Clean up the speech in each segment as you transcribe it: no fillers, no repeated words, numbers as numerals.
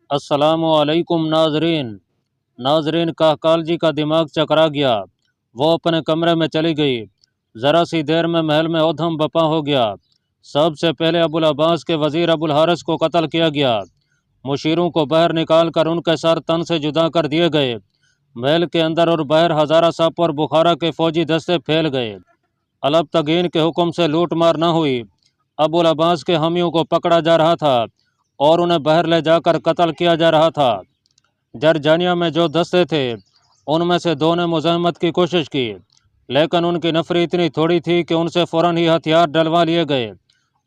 अस्सलामु अलैकुम नाजरीन कहकाल जी का दिमाग चकरा गया। वो अपने कमरे में चली गई। ज़रा सी देर में महल में औधम बपा हो गया। सबसे पहले अबुल अब्बास के वज़ीर अबुल हारिस को कत्ल किया गया। मुशीरों को बाहर निकाल कर उनके सर तन से जुदा कर दिए गए। महल के अंदर और बाहर हज़ारा सप और बुखारा के फौजी दस्ते फैल गए। अलब तगीन के हुक्म से लूट मार न हुई। अबुल अब्बास के हमियों को पकड़ा जा रहा था और उन्हें बाहर ले जाकर कत्ल किया जा रहा था। जरजानिया में जो दस्ते थे उनमें से दो ने मुज़ाहमत की कोशिश की, लेकिन उनकी नफरी इतनी थोड़ी थी कि उनसे फ़ौरन ही हथियार डलवा लिए गए।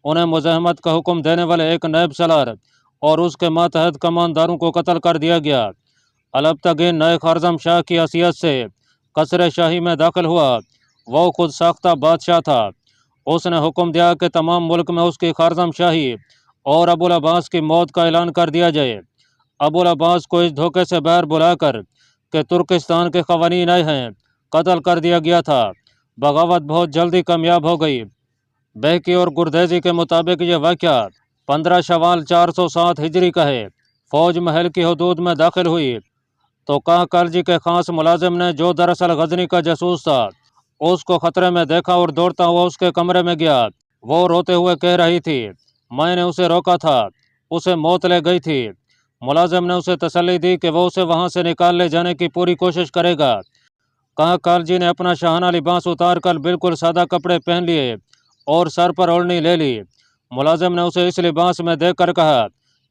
उन्हें मुज़ाहमत का हुक्म देने वाले एक नायब सलार और उसके मातहत कमानदारों को कत्ल कर दिया गया। अलब तगीन नए खारजम शाह की हसीयत से कसर शाही में दाखिल हुआ। वो खुद साख्ता बादशाह था। उसने हुक्म दिया कि तमाम मुल्क में उसकी खारजम शाही और अबुल अब्बास की मौत का ऐलान कर दिया जाए। अबुल अब्बास को इस धोखे से बाहर बुलाकर कि तुर्किस्तान के क़वानीन आए हैं, कत्ल कर दिया गया था। बगावत बहुत जल्दी कामयाब हो गई। बहकी और गुरदेजी के मुताबिक ये वाक़या 15 शवाल 407 हिजरी का है। फ़ौज महल की हदूद में दाखिल हुई तो कहकल जी के खास मुलाजिम ने, जो दरअसल गजनी का जासूस था, उसको खतरे में देखा और दौड़ता हुआ उसके कमरे में गया। वो रोते हुए कह रही थी, मैंने उसे रोका था, उसे मौत ले गई थी। मुलाजिम ने उसे तसल्ली दी कि वो उसे वहाँ से निकाल ले जाने की पूरी कोशिश करेगा। कहकल जी ने अपना शाहाना लिबास उतार कर बिल्कुल सादा कपड़े पहन लिए और सर पर ओढ़नी ले ली। मुलाजिम ने उसे इस लिबास में देख कर कहा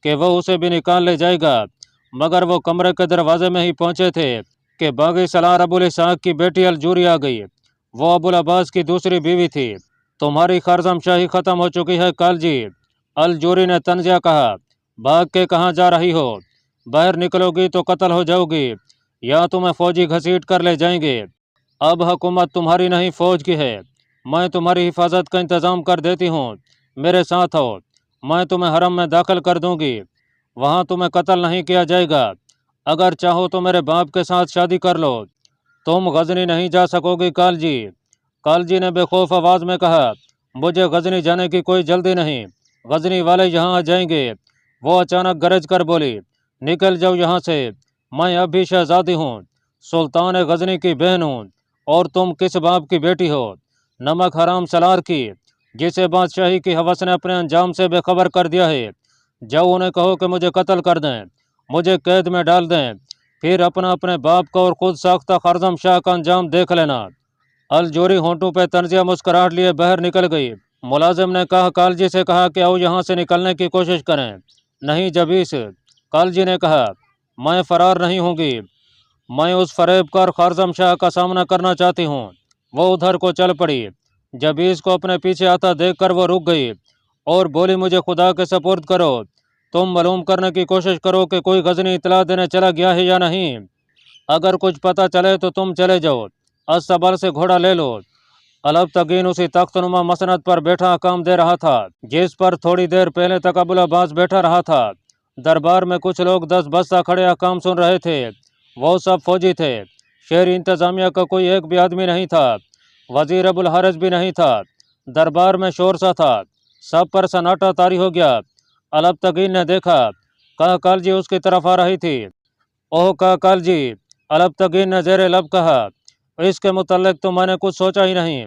कि वो उसे भी निकाल ले जाएगा, मगर वो कमरे के दरवाजे में ही पहुंचे थे कि बागी सलार अबुल इसहाक की बेटी अलजूरी आ गई। वो अबुल अब्बास की दूसरी बीवी थी। तुम्हारी खारजम शाही ख़त्म हो चुकी है काल जी, अलजूरी ने तंजिया कहा। भाग के कहाँ जा रही हो? बाहर निकलोगी तो कत्ल हो जाओगी या तुम्हें फौजी घसीट कर ले जाएंगे। अब हुकूमत तुम्हारी नहीं फौज की है। मैं तुम्हारी हिफाजत का इंतज़ाम कर देती हूँ, मेरे साथ हो। मैं तुम्हें हरम में दाखिल कर दूंगी, वहाँ तुम्हें कत्ल नहीं किया जाएगा। अगर चाहो तो मेरे बाप के साथ शादी कर लो। तुम गजनी नहीं जा सकोगी कालजी। कालजी ने बेखौफ आवाज़ में कहा, मुझे गजनी जाने की कोई जल्दी नहीं, गजनी वाले यहाँ आ जाएंगे। वो अचानक गरज कर बोली, निकल जाओ यहाँ से, मैं अब भी शहजादी हूँ, सुल्तान गजनी की बहन हूँ, और तुम किस बाप की बेटी हो? नमक हराम सलार की, जिसे बादशाही की हवस ने अपने अंजाम से बेखबर कर दिया है। जाओ उन्हें कहो कि मुझे कत्ल कर दें, मुझे कैद में डाल दें, फिर अपना अपने बाप का और खुद साख्ता खारजम शाह का अंजाम देख लेना। अलजोरी होंठों पे तंजिया मुस्कुराहट लिए बाहर निकल गई। मुलाजिम ने कहा, कालजी से कहा कि आओ यहाँ से निकलने की कोशिश करें। नहीं जबीस, कालजी ने कहा, मैं फरार नहीं होंगी। मैं उस फरेबकार खारजम शाह का सामना करना चाहती हूँ। वो उधर को चल पड़ी। जबीस को अपने पीछे आता देखकर वो रुक गई और बोली, मुझे खुदा के सपुर्द करो, तुम मालूम करने की कोशिश करो कि कोई गजनी इतला देने चला गया है या नहीं। अगर कुछ पता चले तो तुम चले जाओ, असबर से घोड़ा ले लो। अलब तगीन उसी तख्तनुमा मसनद पर बैठा काम दे रहा था जिस पर थोड़ी देर पहले तक अबुल अब्बास बैठा रहा था। दरबार में कुछ लोग 10 बस्ता खड़े अहकाम सुन रहे थे। वो सब फौजी थे। शहरी इंतजामिया का कोई एक भी आदमी नहीं था। वजीर अबुल हारिस भी नहीं था। दरबार में शोर सा था, सब पर सन्नाटा तारी हो गया। अलब तगीन ने देखा, कहकल जी उसकी तरफ आ रही थी। ओह कहकल जी, अलब तगीन ने ज़ेरे लब कहा, इसके मुतल्लिक तो मैंने कुछ सोचा ही नहीं।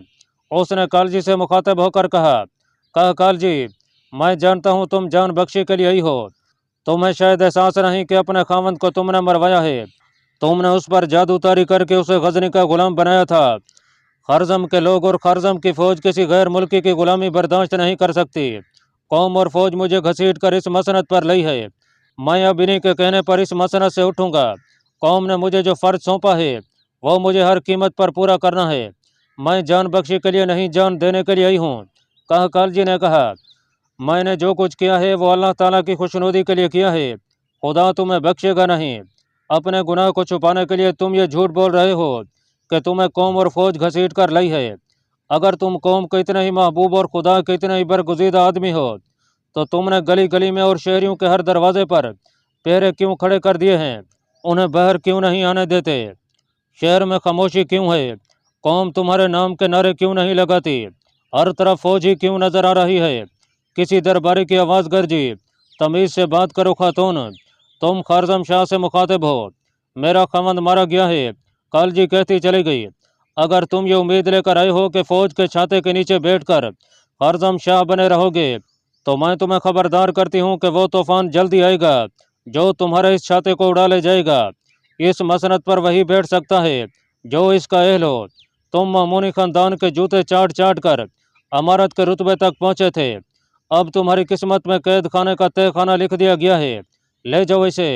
उसने कालजी से मुखातिब होकर कहा, कहकल जी, मैं जानता हूँ तुम जान बख्शी के लिए ही हो। तुम्हें शायद एहसास नहीं कि अपने खावंद को तुमने मरवाया है। तुमने उस पर जादू तारी करके उसे गजनी का गुलाम बनाया था। खरजम के लोग और खरजम की फौज किसी गैर मुल्की की गुलामी बर्दाश्त नहीं कर सकती। कौम और फौज मुझे घसीट कर इस मसनद पर लाई है। मैं अब इन्हीं के कहने पर इस मसनद से उठूंगा। कौम ने मुझे जो फ़र्ज सौंपा है वो मुझे हर कीमत पर पूरा करना है। मैं जान बख्शी के लिए नहीं, जान देने के लिए आई हूँ। कहकल जी ने कहा, मैंने जो कुछ किया है वो अल्लाह ताला की खुशनुदी के लिए किया है। खुदा तुम्हें बख्शेगा नहीं। अपने गुनाह को छुपाने के लिए तुम ये झूठ बोल रहे हो कि तुम्हें कौम और फौज घसीट कर लाई है। अगर तुम कौम के इतने ही महबूब और खुदा के इतने ही बरगुज़ीदा आदमी हो तो तुमने गली गली में और शहरियों के हर दरवाजे पर पहरे क्यों खड़े कर दिए हैं? उन्हें बाहर क्यों नहीं आने देते? शहर में खामोशी क्यों है? कौम तुम्हारे नाम के नारे क्यों नहीं लगाती? हर तरफ फौज ही क्यों नजर आ रही है? किसी दरबारी की आवाज़ गरजी, तमीज़ से बात करो खातून, तुम खारजम शाह से मुखातिब हो। मेरा खवंद मारा गया है। कालजी कहती चली गई, अगर तुम ये उम्मीद लेकर आए हो कि फौज के छाते के नीचे बैठकर खारजम शाह बने रहोगे, तो मैं तुम्हें खबरदार करती हूँ कि वो तूफान जल्दी आएगा जो तुम्हारे इस छाते को उड़ा ले जाएगा। इस मसनद पर वही बैठ सकता है जो इसका अहल हो। तुम मामूनी खानदान के जूते चाट चाट कर अमारत के रुतबे तक पहुँचे थे। अब तुम्हारी किस्मत में कैद खाने का तय खाना लिख दिया गया है। ले जाओ इसे।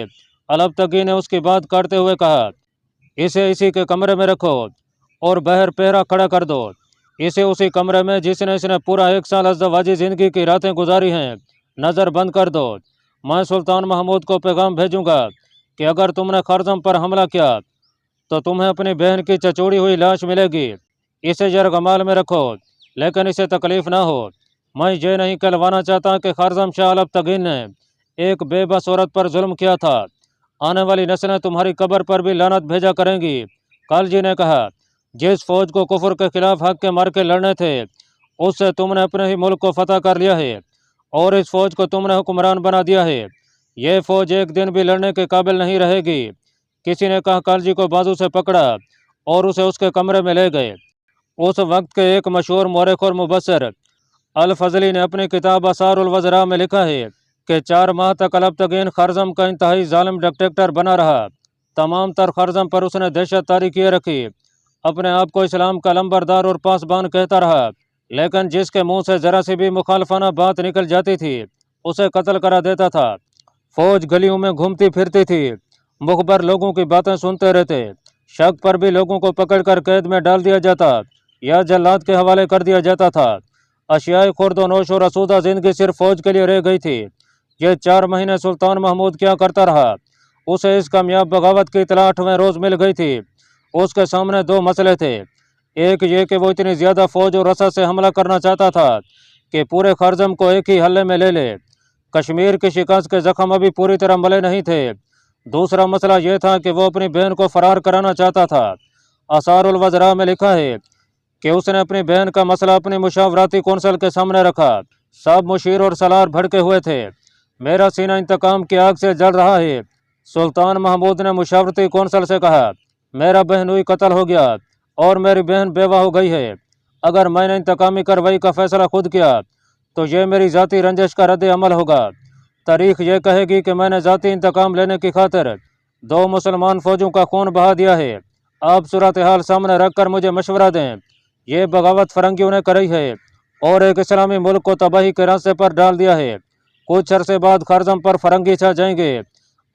अलबतगी ने उसकी बात काटते हुए कहा, इसे इसी के कमरे में रखो और बाहर पहरा खड़ा कर दो। इसे उसी कमरे में जिसने इसने पूरा 1 साल अज़दवाजी ज़िंदगी की रातें गुजारी हैं नज़र बंद कर दो। मैं सुल्तान महमूद को पैगाम भेजूंगा कि अगर तुमने खारजम पर हमला किया तो तुम्हें अपनी बहन की चचोड़ी हुई लाश मिलेगी। इसे यरगमाल में रखो, लेकिन इसे तकलीफ ना हो। मैं ये नहीं कहलवाना चाहता कि खारजम शाह अलबतगीन ने एक बेबस औरत पर जुल्म किया था। आने वाली नस्लें तुम्हारी कब्र पर भी लानत भेजा करेंगी। कालजी ने कहा, जिस फौज को कुफर के खिलाफ हक के मार्के लड़ने थे उससे तुमने अपने ही मुल्क को फतह कर लिया है और इस फौज को तुमने हुक्मरान बना दिया है। यह फौज एक दिन भी लड़ने के काबिल नहीं रहेगी। किसी ने कहा, कालजी को बाजू से पकड़ा और उसे उसके कमरे में ले गए। उस वक्त के एक मशहूर मौरख और मुबस्सिर अल फजली ने अपनी किताब असारुल वज़रा में लिखा है कि 4 माह तक अलबतगीन खारजम का इंतहाई जालिम डिक्टेटर बना रहा। तमाम तर खारजम पर उसने दहशत तारी किए रखी। अपने आप को इस्लाम का लंबरदार और पासबान कहता रहा, लेकिन जिसके मुंह से जरा सी भी मुखालफाना बात निकल जाती थी उसे कत्ल करा देता था। फौज गलियों में घूमती फिरती थी, मुखबर लोगों की बातें सुनते रहते। शक पर भी लोगों को पकड़कर कैद में डाल दिया जाता या जल्लाद के हवाले कर दिया जाता था। अशियाई खुर्द नोश और आसूदा जिंदगी सिर्फ फौज के लिए रह गई थी। ये 4 महीने सुल्तान महमूद क्या करता रहा। उसे इस कामयाब बगावत की इतला 8वें रोज मिल गई थी। उसके सामने 2 मसले थे। एक ये कि वो इतनी ज़्यादा फौज और रसद से हमला करना चाहता था कि पूरे खारजम को एक ही हल्ले में ले ले। कश्मीर की शिकस्त के जख्म अभी पूरी तरह मले नहीं थे। दूसरा मसला यह था कि वो अपनी बहन को फरार कराना चाहता था। असारुल वज़रा में लिखा है कि उसने अपनी बहन का मसला अपनी मुशावराती कौंसल के सामने रखा। सब मुशीर और सलार भड़के हुए थे। मेरा सीना इंतकाम की आग से जल रहा है। सुल्तान महमूद ने मुशावरती कौंसल से कहा, मेरा बहनोई कत्ल हो गया और मेरी बहन बेवा हो गई है। अगर मैंने इंतकामी कार्रवाई का फैसला खुद किया तो ये मेरी ज़ाती रंजिश का रद्द अमल होगा। तारीख ये कहेगी कि मैंने ज़ाती इंतकाम लेने की खातिर 2 मुसलमान फौजों का खून बहा दिया है। आप सूरत हाल सामने रख कर मुझे मशवरा दें। ये बगावत फरंगियों ने करी है और एक इस्लामी मुल्क को तबाही के रास्ते पर डाल दिया है। कुछ अरसे बाद खारजम पर फरंगी छा जाएंगे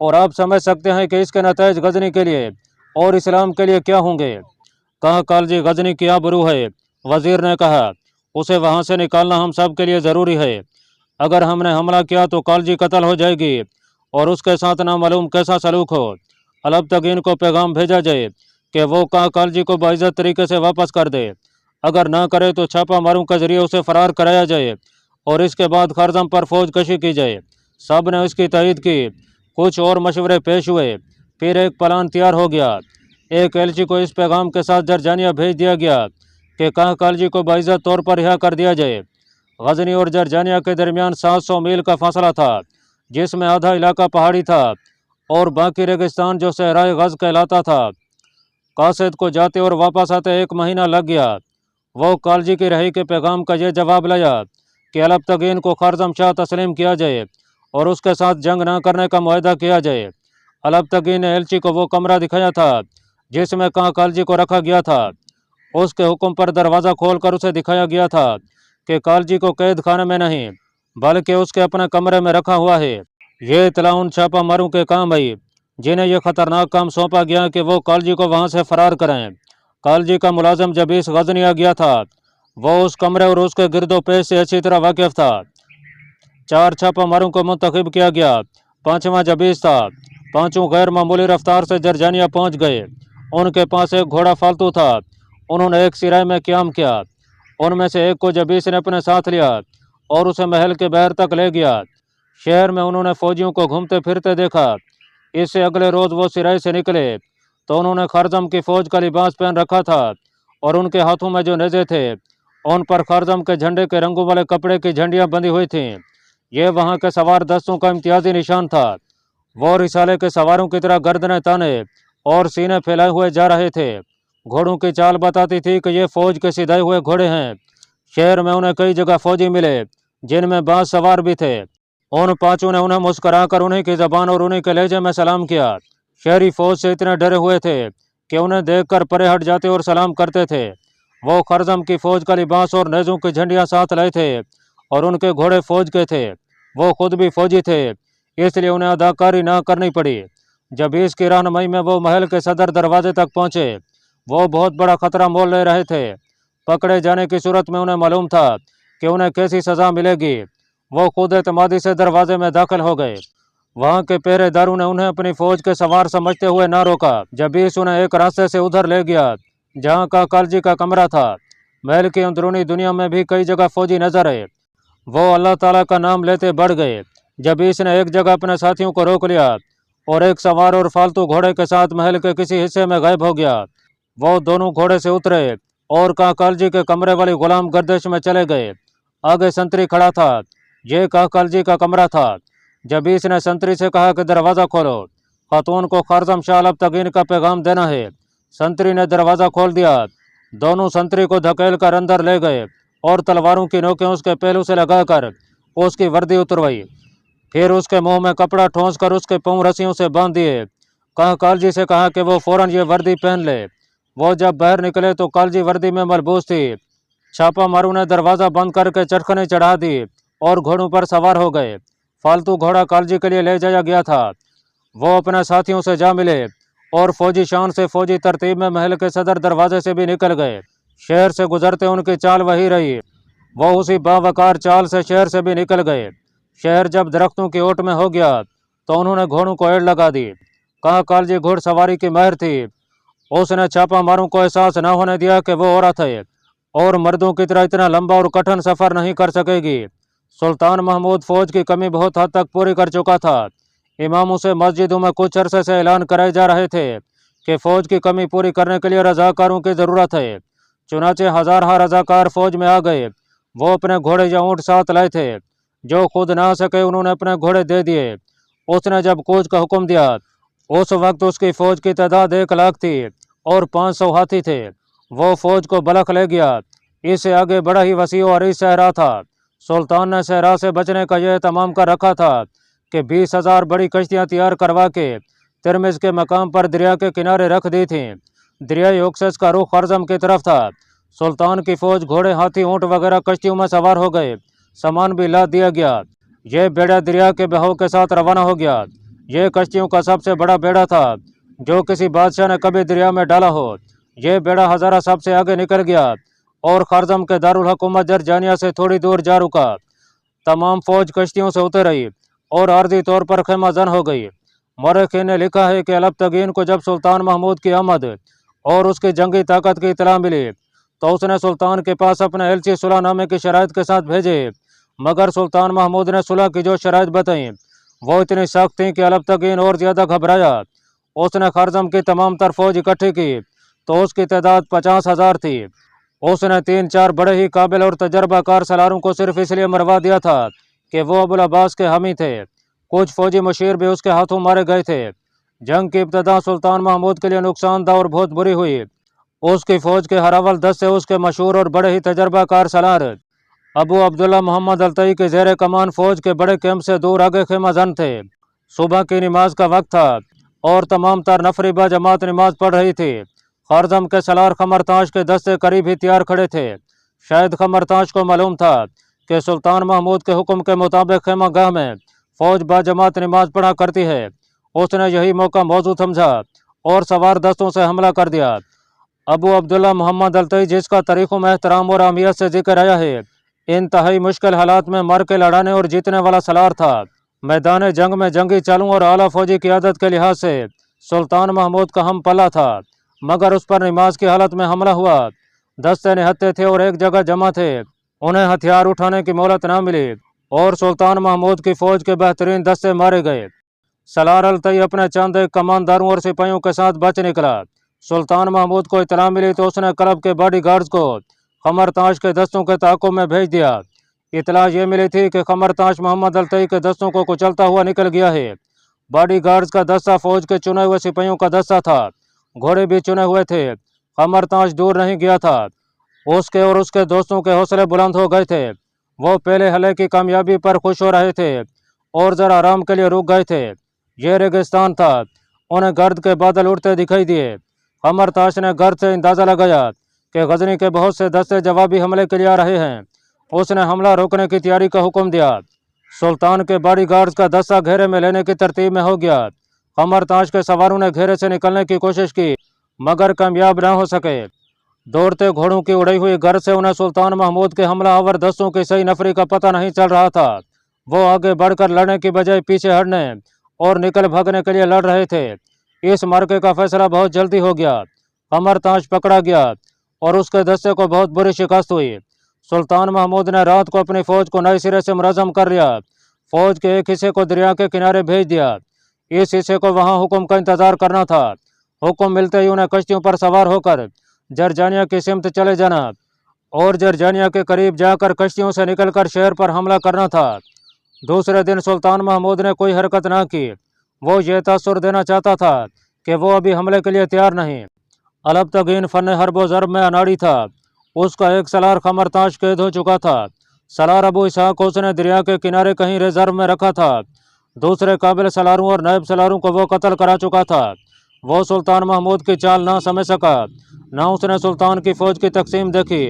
और आप समझ सकते हैं कि इसके नतीजे गजनी के लिए और इस्लाम के लिए क्या होंगे। कहा, कालजी गजनी की आबरू है। वजीर ने कहा, उसे वहाँ से निकालना हम सब के लिए ज़रूरी है। अगर हमने हमला किया तो कालजी कत्ल हो जाएगी और उसके साथ नामालूम कैसा सलूक हो। अलबतगीन को पैगाम भेजा जाए कि वो कहा कालजी को बाइज्जत तरीके से वापस कर दे। अगर ना करे तो छापा मारों के जरिए उसे फरार कराया जाए और इसके बाद खारजम पर फौज कशी की जाए। सब ने इसकी तईद की। कुछ और मशवरे पेश हुए। फिर एक प्लान तैयार हो गया। एक एलची को इस पैगाम के साथ जरजानिया भेज दिया गया कि कहा कालजी को बाइज्जत तौर पर रिहा कर दिया जाए। गजनी और जरजानिया के दरमियान 700 मील का फासला था, जिसमें आधा इलाका पहाड़ी था और बाकी रेगिस्तान जो सहराए गज कहलाता था। कासिद को जाते और वापस आते 1 महीना लग गया। वो कालजी की रही के पैगाम का ये जवाब लाया कि अलबतगीन को खारजम शाह तस्लीम किया जाए और उसके साथ जंग न करने का मुआहदा किया जाए। अलबतगीन ने एलची को वो कमरा दिखाया था जिसमें कहा कालजी को रखा गया था। उसके हुक्म पर दरवाज़ा खोलकर उसे दिखाया गया था कि कालजी को कैद खाने में नहीं बल्कि उसके अपने कमरे में रखा हुआ है। ये इतला उन छापा मारों के काम आई जिन्हें यह खतरनाक काम सौंपा गया कि वो कालजी को वहाँ से फरार करें। कालजी का मुलाजिम जब इस गजनी आ गया था वो उस कमरे और उसके गिरदो पेश से अच्छी तरह वाकिफ था। 4 छापा मारों को मुंतखब किया गया। 5वां जबीस था। 5 गैर मामूली रफ्तार से जरजानिया पहुँच गए। उनके पास एक घोड़ा फालतू था। उन्होंने एक सिराय में क़याम किया। उनमें से एक को जबीस ने अपने साथ लिया और उसे महल के बाहर तक ले गया। शहर में उन्होंने फौजियों को घूमते फिरते देखा। इससे अगले रोज़ वो सिराय से निकले तो उन्होंने खारजम की फौज का लिबास पहन रखा था और उनके हाथों में जो नेज़े थे उन पर खारजम के झंडे के रंगों वाले कपड़े की झंडियाँ बंधी हुई थीं। ये वहाँ के सवार दस्तों का इम्तियाजी निशान था। वो रिसाले के सवारों की तरह गर्दनें ताने और सीने फैलाए हुए जा रहे थे। घोड़ों की चाल बताती थी कि ये फौज के सिधाए हुए घोड़े हैं। शहर में उन्हें कई जगह फौजी मिले जिनमें बाज सवार भी थे। उन पांचों ने उन्हें मुस्कुराकर उन्हीं की जबान और उन्हीं के लहजे में सलाम किया। शहरी फौज से इतने डरे हुए थे कि उन्हें देखकर परे हट जाते और सलाम करते थे। वो खरजम की फौज का लिबास और नेज़ों की झंडियां साथ लाए थे और उनके घोड़े फौज के थे। वो खुद भी फौजी थे, इसलिए उन्हें अदाकारी ना करनी पड़ी। जब इसकी रहनुमाई में वो महल के सदर दरवाजे तक पहुंचे, वो बहुत बड़ा खतरा मोल ले रहे थे। पकड़े जाने की सूरत में उन्हें मालूम था कि उन्हें कैसी सजा मिलेगी। वो खुद एतमादी से दरवाजे में दाखिल हो गए। वहां के पहरेदारों ने उन्हें अपनी फौज के सवार समझते हुए ना रोका। जबीस उन्हें एक रास्ते से उधर ले गया जहां का कालजी का कमरा था। महल की अंदरूनी दुनिया में भी कई जगह फौजी नजर आए। वो अल्लाह ताला का नाम लेते बढ़ गए। जबीस ने एक जगह अपने साथियों को रोक लिया और एक सवार और फालतू घोड़े के साथ महल के किसी हिस्से में गायब हो गया। वो दोनों घोड़े से उतरे और काकालजी के कमरे वाली गुलाम गर्दिश में चले गए। आगे संतरी खड़ा था। ये काकालजी का कमरा था। जबीस ने संतरी से कहा कि दरवाज़ा खोलो, खातून को खारजम शाह अल्पतगीन का पैगाम देना है। संतरी ने दरवाज़ा खोल दिया। दोनों संतरी को धकेल कर अंदर ले गए और तलवारों की नोकें उसके पहलू से लगाकर उसकी वर्दी उतरवाई। फिर उसके मुंह में कपड़ा ठोंस कर उसके पांव रस्सियों से बांध दिए। कहा कालजी से कहा कि वो फौरन ये वर्दी पहन ले। वो जब बाहर निकले तो कालजी वर्दी में मलबूस थी। छापा मारू ने दरवाज़ा बंद करके चटखने चढ़ा दी और घोड़ों पर सवार हो गए। फालतू घोड़ा कालजी के लिए ले जाया गया था। वो अपने साथियों से जा मिले और फौजी शान से फौजी तरतीब में महल के सदर दरवाजे से भी निकल गए। शहर से गुजरते उनकी चाल वही रही। वो उसी बावकार चाल से शहर से भी निकल गए। शहर जब दरख्तों की ओट में हो गया तो उन्होंने घोड़ों को एड़ लगा दी। कहा कालजी घुड़सवारी की माहिर थी। उसने छापा मारों को एहसास न होने दिया कि वो औरत है और मर्दों की तरह इतना लंबा और कठिन सफर नहीं कर सकेगी। सुल्तान महमूद फौज की कमी बहुत हद तक पूरी कर चुका था। इमामों से मस्जिदों में कुछ अरसे से ऐलान कराए जा रहे थे कि फौज की कमी पूरी करने के लिए रजाकारों की ज़रूरत है। चुनाचे हजार रजाकार फौज में आ गए। वो अपने घोड़े या ऊँट साथ लाए थे। जो खुद ना आ सके उन्होंने अपने घोड़े दे दिए। उसने जब कूच का हुक्म दिया उस वक्त उसकी फौज की तादाद 1 लाख थी और 500 हाथी थे। वो फौज को बलख ले गया। इससे आगे बड़ा ही वसी और अरीज सहरा था। सुल्तान ने सहरा से बचने का यह तमाम कर रखा था कि 20,000 बड़ी कश्तियाँ तैयार करवा के तिरमिज के मकाम पर दरिया के किनारे रख दी थीं। दरियाई ऑक्सस का रुख खरजम की तरफ था। सुल्तान की फौज घोड़े, हाथी, ऊँट वगैरह कश्तियों में सवार हो गए। सामान भी लाद दिया गया। यह बेड़ा दरिया के बहाव के साथ रवाना हो गया। यह कश्तियों का सबसे बड़ा बेड़ा था जो किसी बादशाह ने कभी दरिया में डाला हो। यह बेड़ा हज़ारा सबसे आगे निकल गया और खरजम के दारुल हुकूमत जरजानिया से थोड़ी दूर जा रुका। तमाम फौज कश्तियों से उतर रही और आर्जी तौर पर खेमाजन हो गई। मौरखीन ने लिखा है कि अल्पतगीन को जब सुल्तान महमूद की आमद और उसकी जंगी ताकत की इतला मिली तो उसने सुल्तान के पास अपने एलची सुलहनामे की शराइत के साथ भेजे। मगर सुल्तान महमूद ने सुलह की जो शराइत बताई वो इतनी सख्त थी कि अल्पतगीन और ज़्यादा घबराया। उसने खरजम की तमाम तर फौज इकट्ठी की तो उसकी तादाद 50,000 थी। उसने 3-4 बड़े ही काबिल और तजर्बाकार सलारों को सिर्फ इसलिए मरवा दिया था कि वो अबुल अब्बास के हामी थे। कुछ फौजी मशीर भी उसके हाथों मारे गए थे। जंग की इब्तदा सुल्तान महमूद के लिए नुकसानदा और बहुत बुरी हुई। उसकी फौज के हर अव्वल दस्ते उसके मशहूर और बड़े ही तजर्बाकार सलार अबू अब्दुल्ला मोहम्मद अलतई के ज़ेर कमान फौज के बड़े कैंप से दूर आगे खेमाजन थे। सुबह की नमाज का वक्त था और तमाम तर नफरीबा जमात नमाज पढ़ रही थी। खरजम के सलार खमरताश के दस्ते करीब ही तैयार खड़े थे। शायद खमरताश को मालूम था कि सुल्तान महमूद के हुक्म के मुताबिक खेमा गाह में फौज बाजमात नमाज पढ़ा करती है। उसने यही मौका मौजूद समझा और सवार दस्तों से हमला कर दिया। अबू अब्दुल्ला मोहम्मद अलतई, जिसका तारीखों में एहतराम और अहमियत से जिक्र आया है, इंतहाई मुश्किल हालात में मर के लड़ाने और जीतने वाला सलार था। मैदान जंग में जंगी चालों और आला फौजी क़ियादत के लिहाज से सुल्तान महमूद का हम पला था। मगर उस पर नमाज की हालत में हमला हुआ। दस्ते निहत्ते थे और एक जगह जमा थे। उन्हें हथियार उठाने की मोहलत न मिली और सुल्तान महमूद की फौज के बेहतरीन दस्ते मारे गए। सलार अलतई अपने चंद एक कमानदारों और सिपाहियों के साथ बच निकला। सुल्तान महमूद को इतला मिली तो उसने क्लब के बॉडी गार्ड्स को खमरताश के दस्तों के ताक़ुब में भेज दिया। इतला ये मिली थी कि खमरताश मोहम्मद अलतई के दस्तों को कुचलता हुआ निकल गया है। बॉडी गार्ड्स का दस्ता फौज के चुने हुए सिपाहियों का दस्ता था। घोड़े भी चुने हुए थे। कमरताश दूर नहीं गया था। उसके और उसके दोस्तों के हौसले बुलंद हो गए थे। वो पहले हले की कामयाबी पर खुश हो रहे थे और जरा आराम के लिए रुक गए थे। ये रेगिस्तान था। उन्हें गर्द के बादल उड़ते दिखाई दिए। कमरताश ने गर्द से अंदाजा लगाया कि गजनी के बहुत से दस्ते जवाबी हमले के लिए आ रहे हैं। उसने हमला रोकने की तैयारी का हुक्म दिया। सुल्तान के बॉडीगार्ड्स का दस्ता घेरे में लेने की तरतीब में हो गया। कमरताश के सवारों ने घेरे से निकलने की कोशिश की मगर कामयाब न हो सके। दौड़ते घोड़ों की उड़ाई हुई गर्द से उन्हें सुल्तान महमूद के हमलावर दस्तों की सही नफरी का पता नहीं चल रहा था। वो आगे बढ़कर लड़ने की बजाय पीछे हटने और निकल भागने के लिए लड़ रहे थे। इस मार्के का फैसला बहुत जल्दी हो गया। कमरताश पकड़ा गया और उसके दस्ते को बहुत बुरी शिकस्त हुई। सुल्तान महमूद ने रात को अपनी फौज को नए सिरे से मुनज़्ज़म कर लिया। फौज के एक हिस्से को दरिया के किनारे भेज दिया। इस हिस्से को वहां हुक्म का इंतजार करना था। हुक्म मिलते ही उन्हें कश्तियों पर सवार होकर जरजानिया की सिमत चले जाना और जरजानिया के करीब जाकर कश्तियों से निकलकर शहर पर हमला करना था। दूसरे दिन सुल्तान महमूद ने कोई हरकत न की। वो ये तासुर देना चाहता था कि वो अभी हमले के लिए तैयार नहीं। अलबतगीन फन हरबो ज़र्ब में अनाड़ी था। उसका एक सलार कमरताश कैद हो चुका था। सलार अबू इसहाक को उसने दरिया के किनारे कहीं रिजर्व में रखा था। दूसरे काबिल सलारों और नायब सलारों को वो कत्ल करा चुका था। वो सुल्तान महमूद की चाल ना समझ सका। ना उसने सुल्तान की फौज की तकसीम देखी।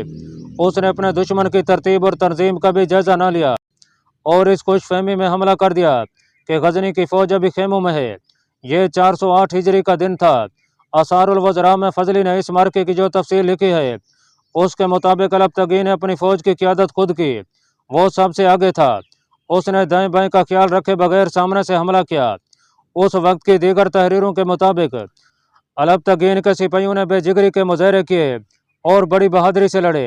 उसने अपने दुश्मन की तरतीब और तंजीम का भी जायजा न लिया और इस खुशफहमी में हमला कर दिया कि गजनी की फौज अभी खेमों में है। ये 408 हिजरी का दिन था। असारुल वज़रा में फजली ने इस मार्के की जो तफसील लिखी है उसके मुताबिक अलबतगी ने अपनी फौज की क़ियादत खुद की। वो सबसे आगे था। उसने दाएं बाएं का ख्याल रखे बगैर सामने से हमला किया। उस वक्त की दीगर तहरीरों के मुताबिक अलबतगीन के सिपाहियों ने बेजिगरी के मुजाहरे किए और बड़ी बहादुरी से लड़े।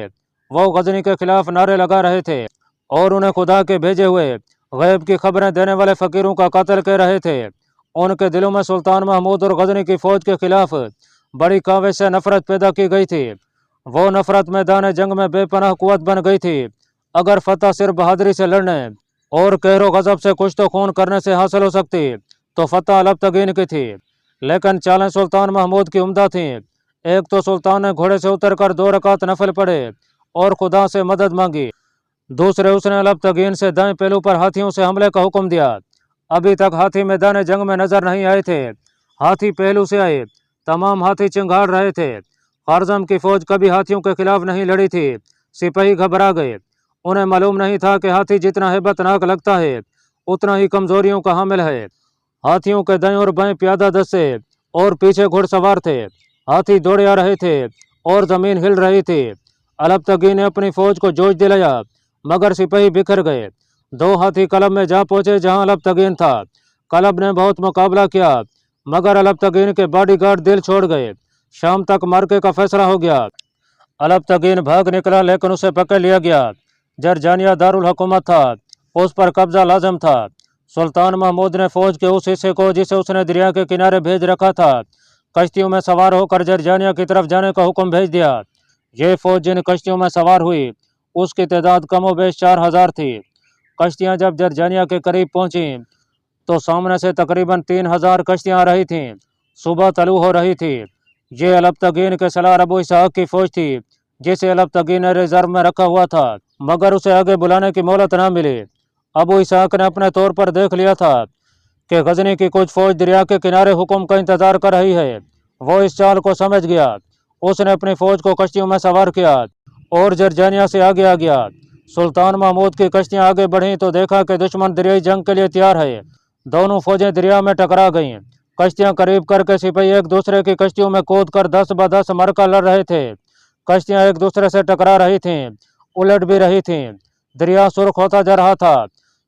वो गजनी के खिलाफ नारे लगा रहे थे और उन्हें खुदा के भेजे हुए गैब की खबरें देने वाले फ़कीरों का कत्ल कर रहे थे। उनके दिलों में सुल्तान महमूद और गजनी की फौज के खिलाफ बड़ी काविश से नफरत पैदा की गई थी। वो नफरत मैदान जंग में बेपनाह कुव्वत बन गई थी। अगर फतह सिर्फ बहादुरी से लड़ने और कहरो गजब से कुछ तो खून करने से हासिल हो सकती तो फतह अलबतगीन की थी। लेकिन चालें सुल्तान महमूद की उम्दा थीं। एक तो सुल्तान ने घोड़े से उतरकर 2 रकात नफल पढ़े और खुदा से मदद मांगी। दूसरे उसने अलबतगीन से दाएं पहलू पर हाथियों से हमले का हुक्म दिया। अभी तक हाथी मैदान जंग में नजर नहीं आए थे। हाथी पहलू से आए। तमाम हाथी चिंगाड़ रहे थे। खारजम की फौज कभी हाथियों के खिलाफ नहीं लड़ी थी। सिपाही घबरा गए। उन्हें मालूम नहीं था कि हाथी जितना हैबतनाक लगता है उतना ही कमजोरियों का हामिल है। हाथियों के दाएं और बाएं प्यादा दस्ते और पीछे घुड़सवार थे। हाथी दौड़े आ रहे थे और जमीन हिल रही थी। अलबतगी ने अपनी फौज को जोश दिलाया मगर सिपाही बिखर गए। 2 हाथी कलब में जा पहुंचे जहां अलबतगीन था। कलब ने बहुत मुकाबला किया मगर अलबतगीन के बॉडीगार्ड दिल छोड़ गए। शाम तक मार्के का फैसला हो गया। अलबतगीन भाग निकला लेकिन उसे पकड़ लिया गया। जरजानिया दारुल हुकूमत था। उस पर कब्जा लाजम था। सुल्तान महमूद ने फौज के उस हिस्से को जिसे उसने दरिया के किनारे भेज रखा था कश्तियों में सवार होकर जरजानिया की तरफ जाने का हुक्म भेज दिया। ये फौज जिन कश्तियों में सवार हुई उसकी तादाद कमोबेश 4000 थी। कश्तियाँ जब जरजानिया के करीब पहुंची तो सामने से तकरीबन 3000 कश्तियाँ आ रही थीं। सुबह तलू हो रही थी। ये अलबतगीन के सलार अबू इसहाक की फौज थी जिसे अलबतगीन ने रिजर्व में रखा हुआ था मगर उसे आगे बुलाने की मोहलत न मिली। अबू इसहाक ने अपने तौर पर देख लिया था कि गजनी की कुछ फौज दरिया के किनारे हुक्म का इंतजार कर रही है। वो इस चाल को समझ गया। उसने अपनी फौज को कश्तियों में सवार किया और जरजानिया से आगे आ गया। सुल्तान महमूद की कश्तियां आगे बढ़ीं तो देखा कि दुश्मन दरियाई जंग के लिए तैयार है। दोनों फौजें दरिया में टकरा गईं। कश्तियां करीब करके सिपाही एक दूसरे की कश्तियों में कूद कर 10 ब 10 मरका लड़ रहे थे। कश्तियां एक दूसरे से टकरा रही थीं, उलट भी रही थीं। दरिया सुर्ख होता जा रहा था।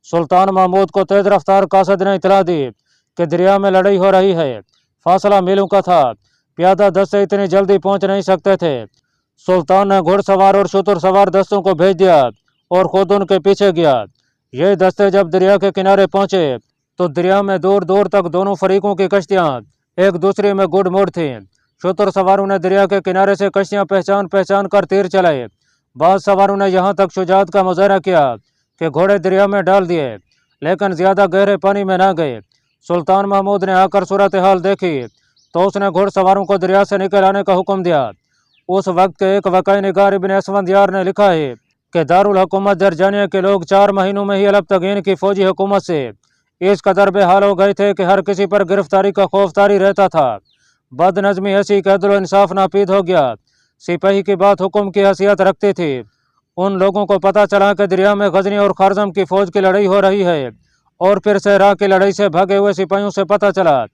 सुल्तान महमूद को तेज रफ्तार कासद ने इतला दी कि दरिया में लड़ाई हो रही है। फासला मीलों का था। प्यादा दस्ते इतनी जल्दी पहुंच नहीं सकते थे। सुल्तान ने घुड़सवार और शुतर सवार दस्तों को भेज दिया और खुद उनके पीछे गया। ये दस्ते जब दरिया के किनारे पहुंचे तो दरिया में दूर दूर तक दोनों फरीकों की कश्तियां एक दूसरे में गुड़ मुड़ थीं। शुतर सवारों ने दरिया के किनारे से कश्तियां पहचान पहचान कर तीर चलाए। बाद सवारों ने यहाँ तक शुजात का मुजाहरा किया कि घोड़े दरिया में डाल दिए लेकिन ज्यादा गहरे पानी में ना गए। सुल्तान महमूद ने आकर सूरत हाल देखी तो उसने घुड़सवारों को दरिया से निकल आने का हुक्म दिया। उस वक्त के एक वाकई निगार इब्न असफंदियार ने लिखा है कि दारुल हुकूमत जरजानिया के लोग 4 महीनों में ही अलब तगीन की फौजी हुकूमत से इस कदर बेहाल हो गए थे कि हर किसी पर गिरफ्तारी का खौफ तारी रहता था। बदनज़मी ऐसी कि अदल इंसाफ नापीद हो गया। सिपाही की बात हुक्म की हैसियत रखती थी। उन लोगों को पता चला कि दरिया में गजनी और खारजम की फौज की लड़ाई हो रही है, और फिर सहरा की लड़ाई से भागे हुए सिपाहियों से पता चला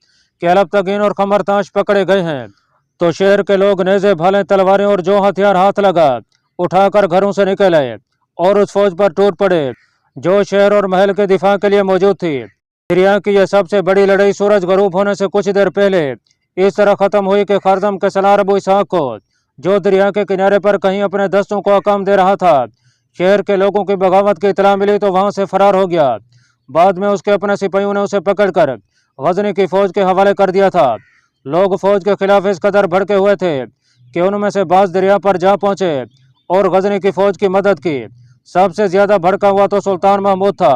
कि अलब तगीन और खमरताश पकड़े गए हैं। तो शहर के लोग नेज़े भाले तलवारें और जो हथियार हाथ लगा उठाकर घरों से निकल आए और उस फौज पर टूट पड़े जो शहर और महल के दिफा के लिए मौजूद थी। दरिया की यह सबसे बड़ी लड़ाई सूरज गरूब होने से कुछ देर पहले इस तरह खत्म हुई कि खारजम के सलार अबू इसहाक को, जो दरिया के किनारे पर कहीं अपने दस्तों को अकाम दे रहा था, शहर के लोगों की बगावत की इतला मिली तो वहां से फरार हो गया। बाद में उसके अपने सिपाहियों ने उसे पकड़कर गजनी की फौज के हवाले कर दिया था। लोग फौज के खिलाफ इस कदर भड़के हुए थे कि उनमें से बाज दरिया पर जा पहुंचे और गजनी की फौज की मदद की। सबसे ज्यादा भड़का हुआ तो सुल्तान महमूद था।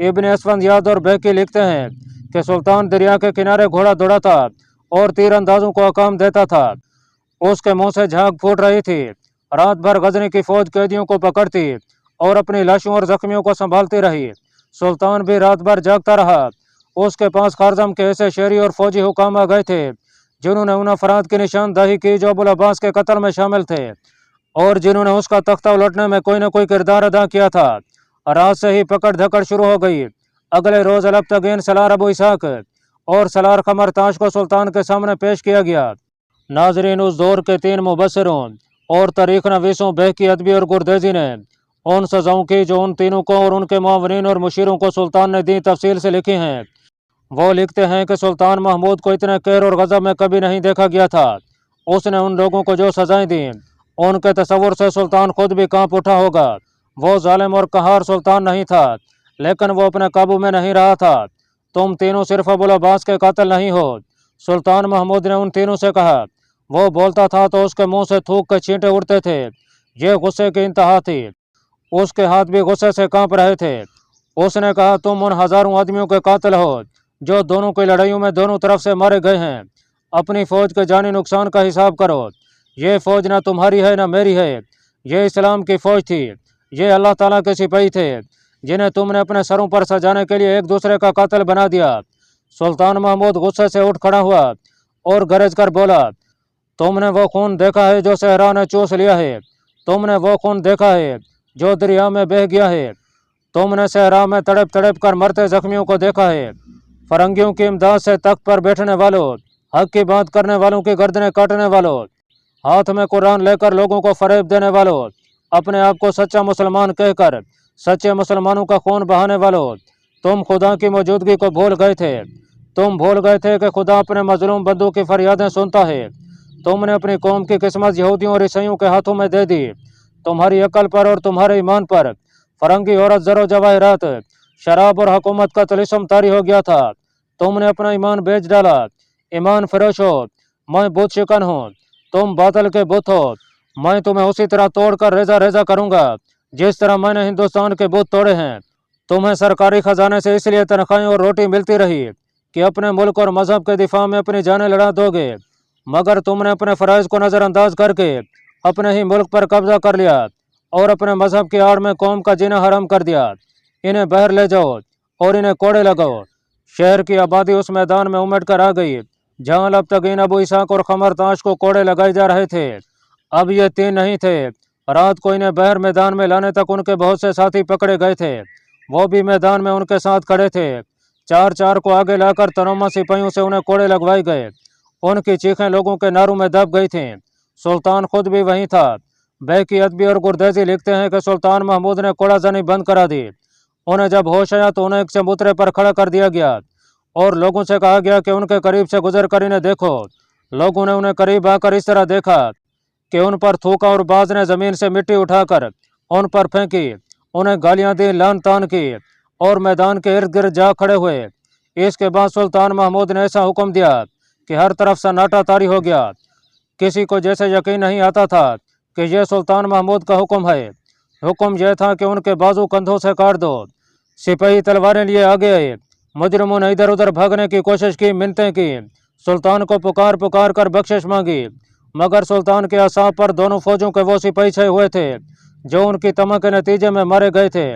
इब्न असफंदियार और बहकी लिखते हैं कि सुल्तान दरिया के किनारे घोड़ा दौड़ाता और तीर अंदाजों को अकाम देता था। उसके मुंह से झाग फूट रही थी। रात भर गजनी की फौज कैदियों को पकड़ती और अपनी लाशों और जख्मियों को संभालती रही। सुल्तान भी रात भर जागता रहा। उसके पास खारजम के ऐसे शहरी और फौजी हुकाम आ गए थे जिन्होंने उन अफराद की निशानदही की जो अबुल अब्बास के कत्ल में शामिल थे और जिन्होंने उसका तख्ता उलटने में कोई न कोई किरदार अदा किया था। रात से ही पकड़ धकड़ शुरू हो गई। अगले रोज अलब तगीन सलार अबू इसहाक और सलार खमरताश को सुल्तान के सामने पेश किया गया। नाजरीन, उस दौर के 3 मुबस्सिरों और तारीख नवीसों बहकी, अदबी और गुरदेजी ने उन सजाओं की जो उन तीनों को और उनके मुआवरीन और मुशीरों को सुल्तान ने दी तफसील से लिखी हैं। वो लिखते हैं कि सुल्तान महमूद को इतने कहर और गज़ब में कभी नहीं देखा गया था। उसने उन लोगों को जो सजाएं दी उनके तसव्वुर से सुल्तान खुद भी कांप उठा होगा। वो जालिम और कहार सुल्तान नहीं था, लेकिन वो अपने काबू में नहीं रहा था। तुम तीनों सिर्फ अबुल अब्बास के कातिल नहीं हो। सुल्तान महमूद ने उन तीनों से कहा। वो बोलता था तो उसके मुंह से थूक के छींटे उड़ते थे। ये गुस्से की इंतहा थी। उसके हाथ भी गुस्से से कांप रहे थे। उसने कहा, तुम उन हजारों आदमियों के कातिल हो जो दोनों की लड़ाइयों में दोनों तरफ से मारे गए हैं। अपनी फौज के जानी नुकसान का हिसाब करो। ये फौज ना तुम्हारी है ना मेरी है। ये इस्लाम की फौज थी। ये अल्लाह ताला के सिपाही थे जिन्हें तुमने अपने सरों पर सजाने के लिए एक दूसरे का कातिल बना दिया। सुल्तान महमूद गुस्से से उठ खड़ा हुआ और गरज कर बोला, तुमने वो खून देखा है जो सहरा ने चूस लिया है। तुमने वो खून देखा है जो दरिया में बह गया है। तुमने सहरा में तड़प तड़प कर मरते जख्मियों को देखा है। फरंगियों की इमदाद से तख्त पर बैठने वालों, हक की बात करने वालों की गर्दनें काटने वालों, हाथ में कुरान लेकर लोगों को फरेब देने वालों, अपने आप को सच्चा मुसलमान कहकर सच्चे मुसलमानों का खून बहाने वालों, तुम खुदा की मौजूदगी को भूल गए थे। तुम भूल गए थे कि खुदा अपने मजलूम बंदों की फरियादें सुनता है। तुमने अपनी कौम की किस्मत यहूदियों और ईसाइयों के हाथों में दे दी। तुम्हारी अकल पर और तुम्हारे ईमान पर फरंगी औरत जरो जवाहरात, शराब और हुकूमत का तिलिस्म तारी हो गया था। तुमने अपना ईमान बेच डाला। ईमान फरोश हो। मैं बुत शिकन हूँ, तुम बादल के बुत हो। मैं तुम्हें उसी तरह तोड़कर रेजा रेजा करूंगा जिस तरह मैंने हिंदुस्तान के बुत तोड़े हैं। तुम्हें सरकारी खजाने से इसलिए तनख्वाहें और रोटी मिलती रही कि अपने मुल्क और मजहब के दिफा में अपनी जानें लड़ा दोगे, मगर तुमने अपने फ़राइज़ को नज़रअंदाज करके अपने ही मुल्क पर कब्जा कर लिया और अपने मजहब की आड़ में कौम का जीना हराम कर दिया। इन्हें बहर ले जाओ और इन्हें कोड़े लगाओ। शहर की आबादी उस मैदान में उमड़ कर आ गई जहाँ अलब तगीन अबू इसहाक और खमरताश को कोड़े लगाए जा रहे थे। अब ये 3 नहीं थे। रात को इन्हें बहर मैदान में लाने तक उनके बहुत से साथी पकड़े गए थे। वो भी मैदान में उनके साथ खड़े थे। 4-4 को आगे लाकर तनोमा सिपाहियों से उन्हें कोड़े लगवाए गए। उनकी चीखें लोगों के नारों में दब गई थीं। सुल्तान खुद भी वहीं था। बहकी, अदबी और गुरदेजी लिखते हैं कि सुल्तान महमूद ने कोड़ाजनी बंद करा दी। उन्हें जब होश आया तो उन्हें एक चबूतरे पर खड़ा कर दिया गया और लोगों से कहा गया कि उनके करीब से गुजर कर इन्हें देखो। लोगों ने उन्हें करीब आकर इस तरह देखा कि उन पर थूका और बाज ने जमीन से मिट्टी उठाकर उन पर फेंकी, उन्हें गालियां दी, लान तान की और मैदान के इर्द गिर्द जा खड़े हुए। इसके बाद सुल्तान महमूद ने ऐसा हुक्म दिया कि हर तरफ सन्नाटा तारी हो गया। किसी को जैसे यकीन नहीं आता था कि यह सुल्तान महमूद का हुक्म है। हुक्म यह था कि उनके बाजू कंधों से काट दो। सिपाही तलवारें लिए आगे आए मुजरिमों ने इधर उधर भागने की कोशिश की, मिन्नतें की, सुल्तान को पुकार पुकार कर बख्शिश मांगी, मगर सुल्तान के असाब पर दोनों फौजों के वो सिपाही छए हुए थे जो उनकी तमा के नतीजे में मारे गए थे।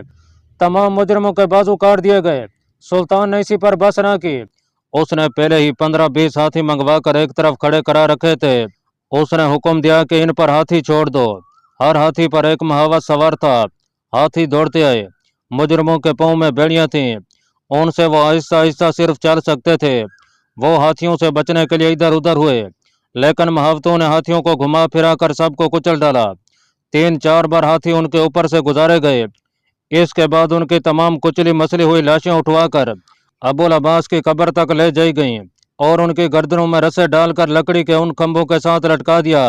तमाम मुजरिमों के बाजू काट दिए गए। सुल्तान ने इसी पर बस न की। उसने पहले ही 15-20 हाथी मंगवा कर एक तरफ खड़े करा रखे थे। उसने हुक्म दिया कि इन पर हाथी छोड़ दो। हर हाथी पर एक महावत सवार था। हाथी दौड़ते आए। मुजरिमों के पाँव में बेड़ियां थीं, उनसे वो आहिस्ता आहिस्ता सिर्फ चल सकते थे। वो हाथियों से बचने के लिए इधर उधर हुए, लेकिन महावतों ने हाथियों को घुमा फिरा कर सबको कुचल डाला। 3-4 बार हाथी उनके ऊपर से गुजारे गए। इसके बाद उनकी तमाम कुचली मसली हुई लाशें उठवाकर अबुल अब्बास की कब्र तक ले जाई गईं और उनकी गर्दनों में रस्से डालकर लकड़ी के उन खंभों के साथ लटका दिया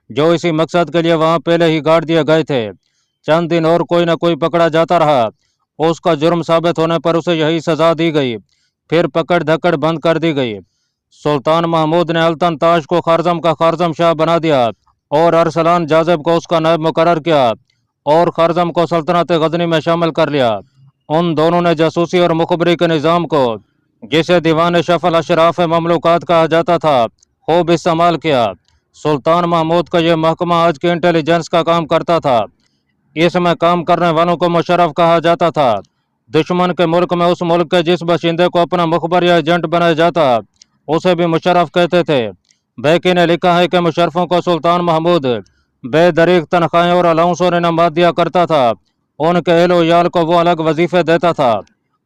जो इसी मकसद के लिए वहां पहले ही गाड़ दिए गए थे। चंद दिन और कोई न कोई पकड़ा जाता रहा। उसका जुर्म साबित होने पर उसे यही सजा दी गई। फिर पकड़ धकड़ बंद कर दी गई। सुल्तान महमूद ने अल्तन ताश को खारजम का खारजम शाह बना दिया और अरसलान जाजिब को उसका नायब मुकर्रर किया और खारजम को सल्तनत गजनी में शामिल कर लिया। उन दोनों ने जासूसी और मुखबरी के निज़ाम को, जिसे दीवान शफल अशराफ ममलूकात कहा जाता था, खूब इस्तेमाल किया। सुल्तान महमूद का यह महकमा आज की इंटेलिजेंस का काम करता था। इसमें काम करने वालों को मुशर्रफ कहा जाता था। दुश्मन के मुल्क में उस मुल्क के जिस बशिंदे को अपना मुखबर या एजेंट बनाया जाता उसे भी मुशर्रफ कहते थे। बैकी ने लिखा है कि मुशर्रफों को सुल्तान महमूद बेदरीक तनख्वाहें और अलाउंस और इनामात दिया करता था। उनके अहल याल को वो अलग वजीफे देता था।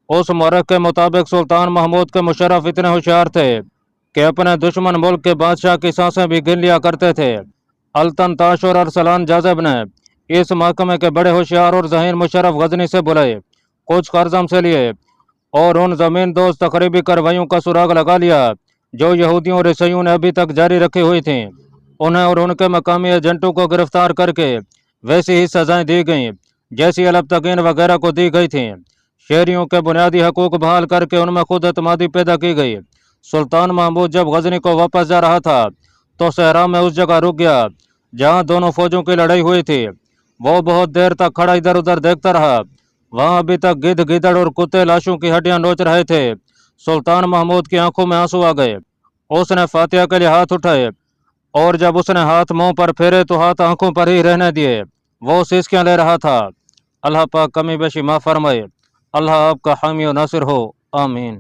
उस मौरख के मुताबिक सुल्तान महमूद के मुशर्रफ इतने होशियार थे कि अपने दुश्मन मुल्क के बादशाह की सांसें भी गिन लिया करते थे। अल्तन ताश और अरसलान जाजिब ने इस महकमे के बड़े होशियार और ज़हीन मुशर्रफ गजनी से बुलाए, कुछ खारजम से लिए और उन ज़मीन दोस्त तकरीबी कार्रवाइयों का सुराग लगा लिया जो यहूदियों और ईसाइयों ने अभी तक जारी रखी हुई थीं। उन्हें और उनके मकामी एजेंटों को गिरफ्तार करके वैसी ही सजाएं दी गईं जैसी अलबतकीन वगैरह को दी गई थीं। शहरियों के बुनियादी हकूक बहाल करके उनमें खुद एतमादी पैदा की गई। सुल्तान महमूद जब गजनी को वापस जा रहा था तो सहरा में उस जगह रुक गया जहाँ दोनों फौजों की लड़ाई हुई थी। वो बहुत देर तक खड़ा इधर उधर देखता रहा। वहां अभी तक गिद्ध गिदड़ और कुत्ते लाशों की हड्डियां नोच रहे थे। सुल्तान महमूद की आंखों में आंसू आ गए। उसने फातिहा के लिए हाथ उठाए और जब उसने हाथ मुंह पर फेरे तो हाथ आंखों पर ही रहने दिए। वो सिसकियां ले रहा था। अल्लाह पाक कमी बेशी माफ फरमाए। अल्लाह आपका हामी और नासिर हो, आमीन।